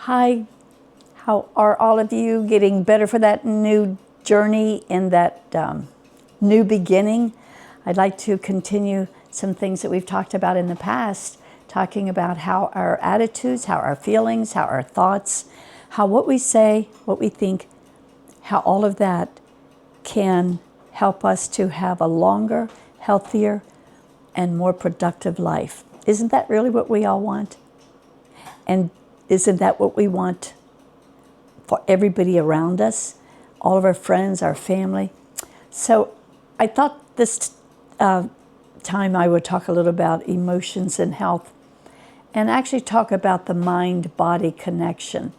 Hi, how are all of you getting better for that new journey in that new beginning? I'd like to continue some things that we've talked about in the past, talking about how our attitudes, how our feelings, how our thoughts, how what we say, what we think, how all of that can help us to have a longer, healthier, and more productive life. Isn't that really what we all want? And isn't that what we want for everybody around us, all of our friends, our family? So I thought this time I would talk a little about emotions and health, and actually talk about the mind-body connection.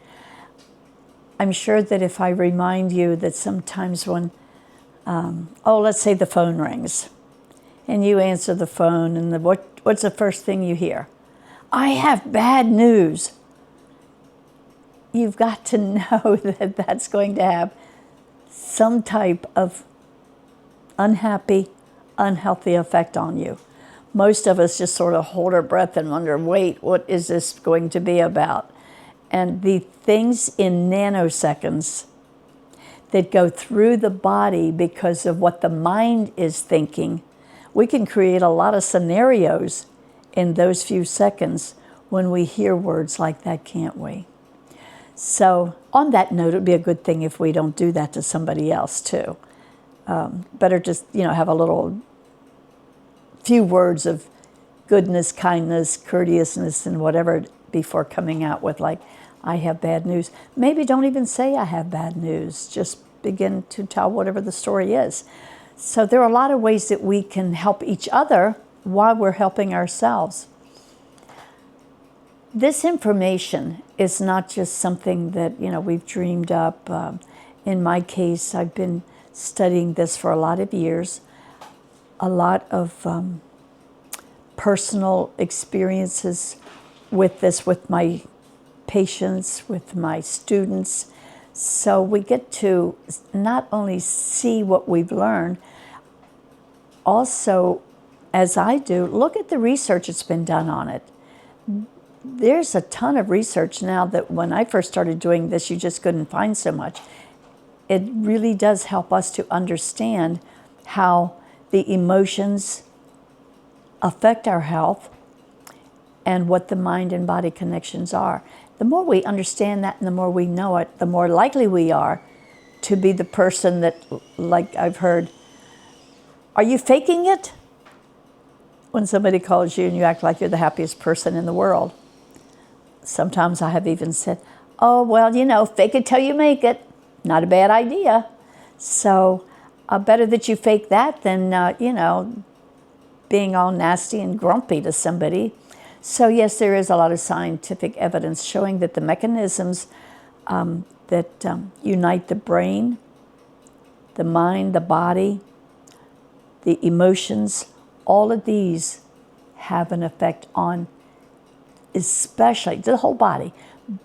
I'm sure that if I remind you that sometimes when, let's say the phone rings, and you answer the phone, and what's the first thing you hear? I have bad news. You've got to know that that's going to have some type of unhappy, unhealthy effect on you. Most of us just sort of hold our breath and wonder, wait, what is this going to be about? And the things in nanoseconds that go through the body because of what the mind is thinking, we can create a lot of scenarios in those few seconds when we hear words like that, can't we? So on that note, it would be a good thing if we don't do that to somebody else too. Better just, have a little few words of goodness, kindness, courteousness, and whatever before coming out with like, I have bad news. Maybe don't even say I have bad news. Just begin to tell whatever the story is. So there are a lot of ways that we can help each other while we're helping ourselves. This information is not just something that, we've dreamed up. In my case, I've been studying this for a lot of years. A lot of personal experiences with this, with my patients, with my students. So we get to not only see what we've learned, also, as I do, look at the research that's been done on it. There's a ton of research now that when I first started doing this, you just couldn't find so much. It really does help us to understand how the emotions affect our health and what the mind and body connections are. The more we understand that and the more we know it, the more likely we are to be the person that, like I've heard, are you faking it? When somebody calls you and you act like you're the happiest person in the world. Sometimes I have even said, oh, well, fake it till you make it. Not a bad idea. So better that you fake that than, being all nasty and grumpy to somebody. So yes, there is a lot of scientific evidence showing that the mechanisms that unite the brain, the mind, the body, the emotions, all of these have an effect on especially the whole body,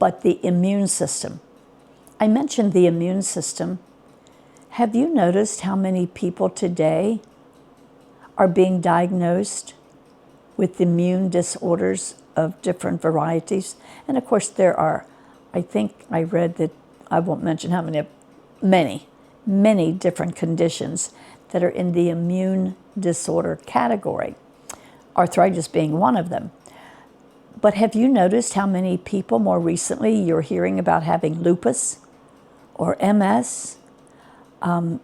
but the immune system. I mentioned the immune system. Have you noticed how many people today are being diagnosed with immune disorders of different varieties? And of course there are. I think I read that, I won't mention how many different conditions that are in the immune disorder category, arthritis being one of them. But have you noticed how many people more recently you're hearing about having lupus or MS? A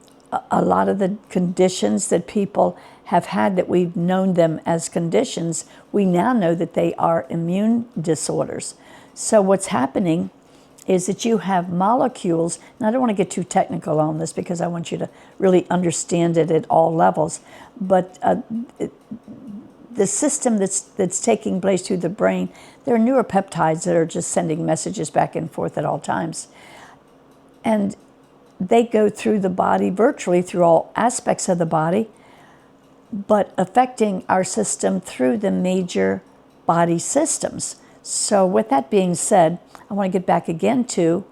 lot of the conditions that people have had that we've known them as conditions, we now know that they are immune disorders. So what's happening is that you have molecules, and I don't want to get too technical on this because I want you to really understand it at all levels, but the system that's taking place through the brain, there are neuropeptides that are just sending messages back and forth at all times. And they go through the body, virtually through all aspects of the body, but affecting our system through the major body systems. So with that being said, I want to get back again to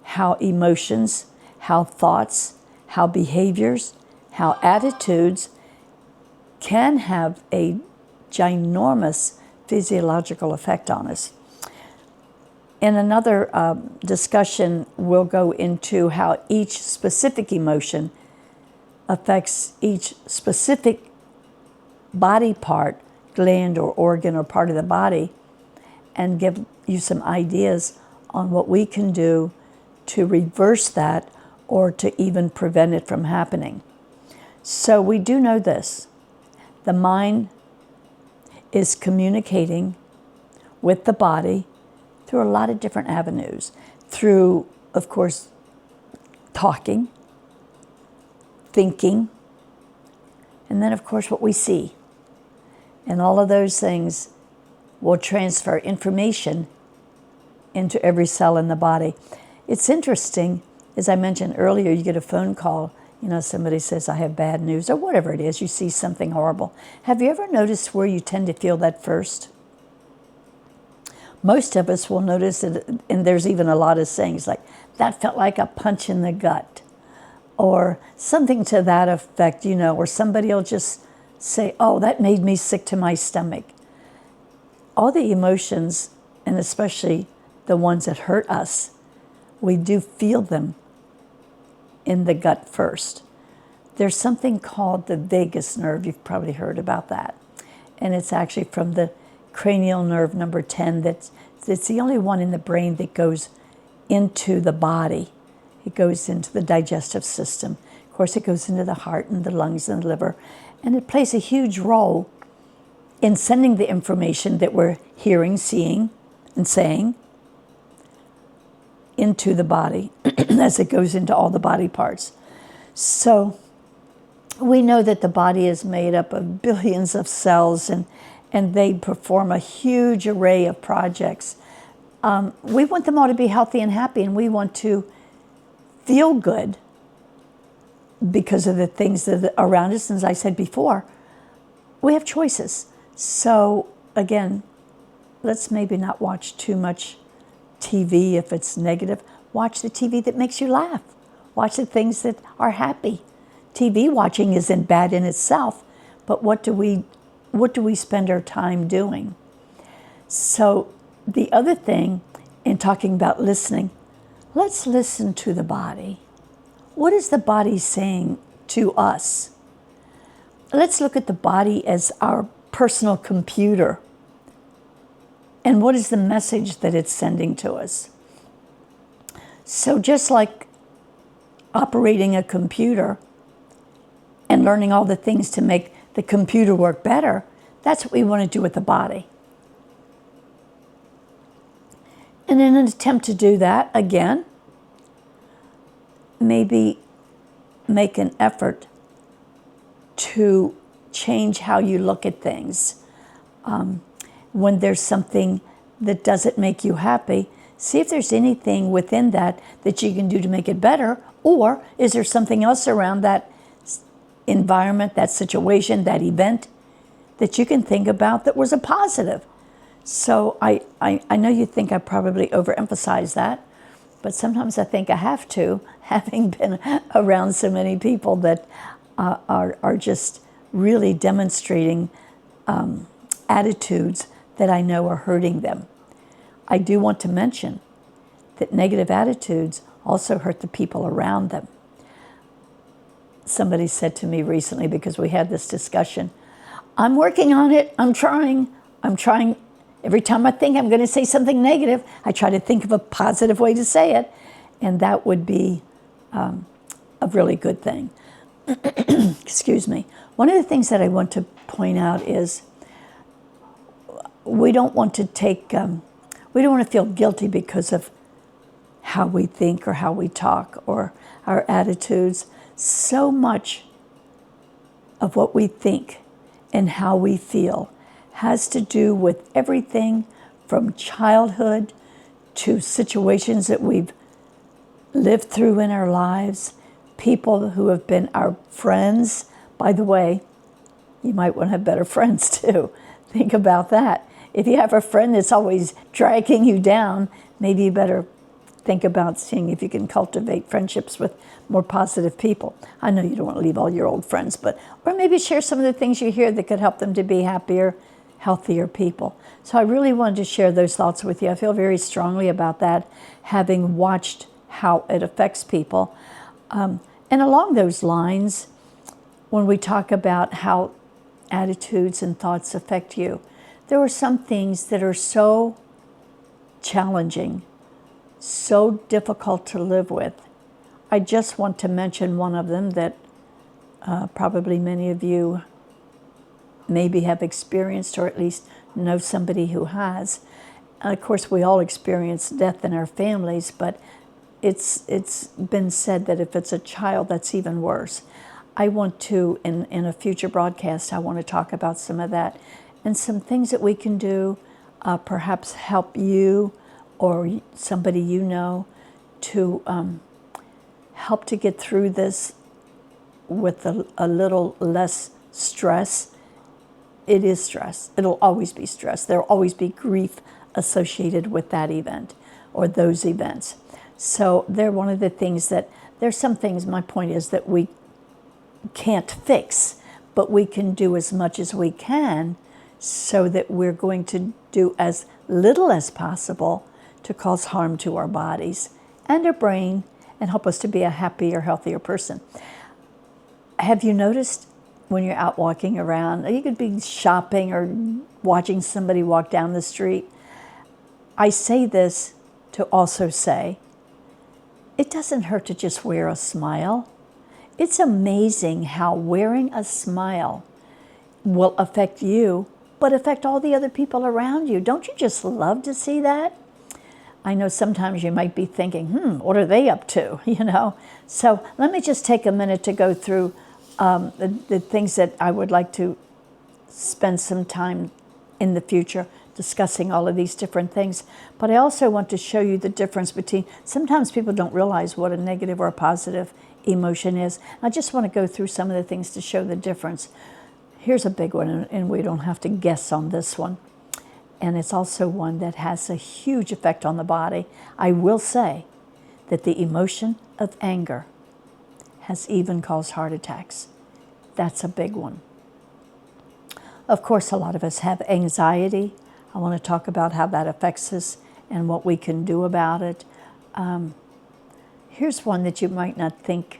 how emotions, how thoughts, how behaviors, how attitudes can have a ginormous physiological effect on us. In another discussion, we'll go into how each specific emotion affects each specific body part, gland or organ or part of the body, and give you some ideas on what we can do to reverse that or to even prevent it from happening. So we do know this. The mind is communicating with the body through a lot of different avenues. Through, of course, talking, thinking, and then, of course, what we see. And all of those things will transfer information into every cell in the body. It's interesting, as I mentioned earlier, you get a phone call, somebody says, I have bad news, or whatever it is, you see something horrible. Have you ever noticed where you tend to feel that first? Most of us will notice it, and there's even a lot of sayings like, that felt like a punch in the gut, or something to that effect, or somebody will just say, oh, that made me sick to my stomach. All the emotions, and especially the ones that hurt us, we do feel them in the gut first. There's something called the vagus nerve. You've probably heard about that. And it's actually from the cranial nerve number 10. It's the only one in the brain that goes into the body. It goes into the digestive system. Of course, it goes into the heart and the lungs and the liver. And it plays a huge role in sending the information that we're hearing, seeing, and saying into the body as it goes into all the body parts. So we know that the body is made up of billions of cells, and they perform a huge array of projects. We want them all to be healthy and happy, and we want to feel good because of the things that are around us. And as I said before, we have choices. So again, let's maybe not watch too much TV if it's negative. Watch the TV that makes you laugh. Watch the things that are happy. TV watching isn't bad in itself, but what do we spend our time doing? So the other thing, in talking about listening, let's listen to the body. What is the body saying to us? Let's look at the body as our personal computer. And what is the message that it's sending to us? So just like operating a computer and learning all the things to make the computer work better, that's what we want to do with the body. And in an attempt to do that, again, maybe make an effort to change how you look at things. When there's something that doesn't make you happy, see if there's anything within that you can do to make it better, or is there something else around that environment, that situation, that event that you can think about that was a positive. So I know you think I probably overemphasize that, but sometimes I think I have to, having been around so many people that are just really demonstrating attitudes that I know are hurting them. I do want to mention that negative attitudes also hurt the people around them. Somebody said to me recently, because we had this discussion, I'm working on it, I'm trying. Every time I think I'm going to say something negative, I try to think of a positive way to say it, and that would be a really good thing. Excuse me. One of the things that I want to point out is we don't want to feel guilty because of how we think or how we talk or our attitudes. So much of what we think and how we feel has to do with everything from childhood to situations that we've lived through in our lives, people who have been our friends. By the way, you might want to have better friends too. Think about that. If you have a friend that's always dragging you down, maybe you better think about seeing if you can cultivate friendships with more positive people. I know you don't want to leave all your old friends, or maybe share some of the things you hear that could help them to be happier, healthier people. So I really wanted to share those thoughts with you. I feel very strongly about that, having watched how it affects people. And along those lines, when we talk about how attitudes and thoughts affect you, there are some things that are so challenging, so difficult to live with. I just want to mention one of them that probably many of you maybe have experienced, or at least know somebody who has. And of course, we all experience death in our families, but it's been said that if it's a child, that's even worse. I want to, in a future broadcast, I want to talk about some of that and some things that we can do, perhaps help you or somebody you know to help to get through this with a little less stress. It is stress. It'll always be stress. There'll always be grief associated with that event or those events. So they're one of the things that, there's some things, my point is, that we can't fix, but we can do as much as we can so that we're going to do as little as possible to cause harm to our bodies and our brain and help us to be a happier, healthier person. Have you noticed when you're out walking around, you could be shopping or watching somebody walk down the street? I say this to also say, it doesn't hurt to just wear a smile. It's amazing how wearing a smile will affect you, but affect all the other people around you. Don't you just love to see that? I know sometimes you might be thinking, what are they up to, you know? So let me just take a minute to go through the things that I would like to spend some time in the future discussing all of these different things. But I also want to show you the difference between, sometimes people don't realize what a negative or a positive emotion is. I just want to go through some of the things to show the difference. Here's a big one, and we don't have to guess on this one. And it's also one that has a huge effect on the body. I will say that the emotion of anger has even caused heart attacks. That's a big one. Of course, a lot of us have anxiety. I want to talk about how that affects us and what we can do about it. Here's one that you might not think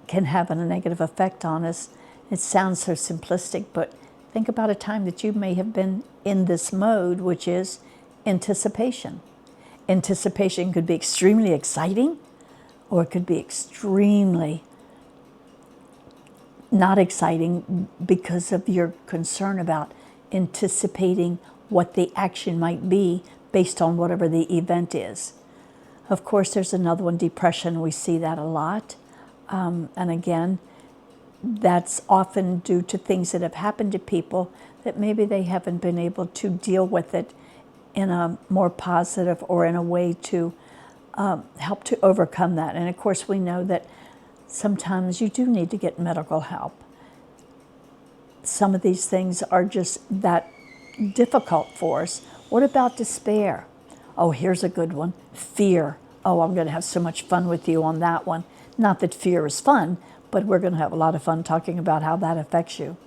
can have a negative effect on us. It sounds so simplistic, but think about a time that you may have been in this mode, which is anticipation. Anticipation could be extremely exciting, or it could be extremely not exciting because of your concern about anticipating what the action might be based on whatever the event is. Of course, there's another one, depression. We see that a lot. And again, that's often due to things that have happened to people that maybe they haven't been able to deal with it in a more positive or in a way to help to overcome that. And of course, we know that sometimes you do need to get medical help. Some of these things are just that difficult for us. What about despair? Oh, here's a good one. Fear. Oh, I'm going to have so much fun with you on that one. Not that fear is fun, but we're going to have a lot of fun talking about how that affects you.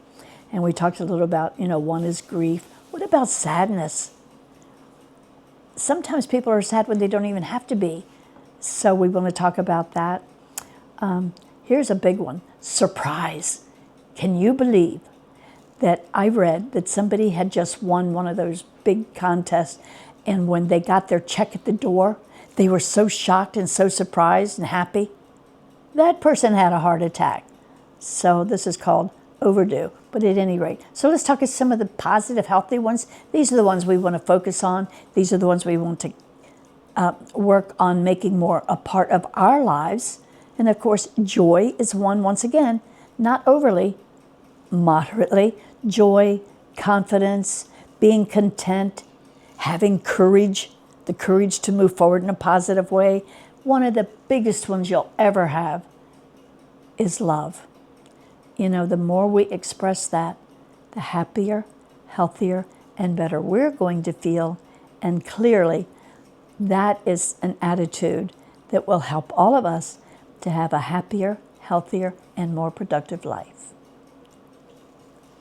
And we talked a little about, one is grief. What about sadness? Sometimes people are sad when they don't even have to be. So we want to talk about that. Here's a big one, surprise. Can you believe that I read that somebody had just won one of those big contests, and when they got their check at the door, they were so shocked and so surprised and happy? That person had a heart attack. So this is called overdue, but at any rate. So let's talk about some of the positive, healthy ones. These are the ones we want to focus on. These are the ones we want to work on making more a part of our lives. And of course, joy is one, once again, not overly, moderately. Joy, confidence, being content, having courage, the courage to move forward in a positive way. One of the biggest ones you'll ever have is love. The more we express that, the happier, healthier, and better we're going to feel. And clearly, that is an attitude that will help all of us to have a happier, healthier, and more productive life.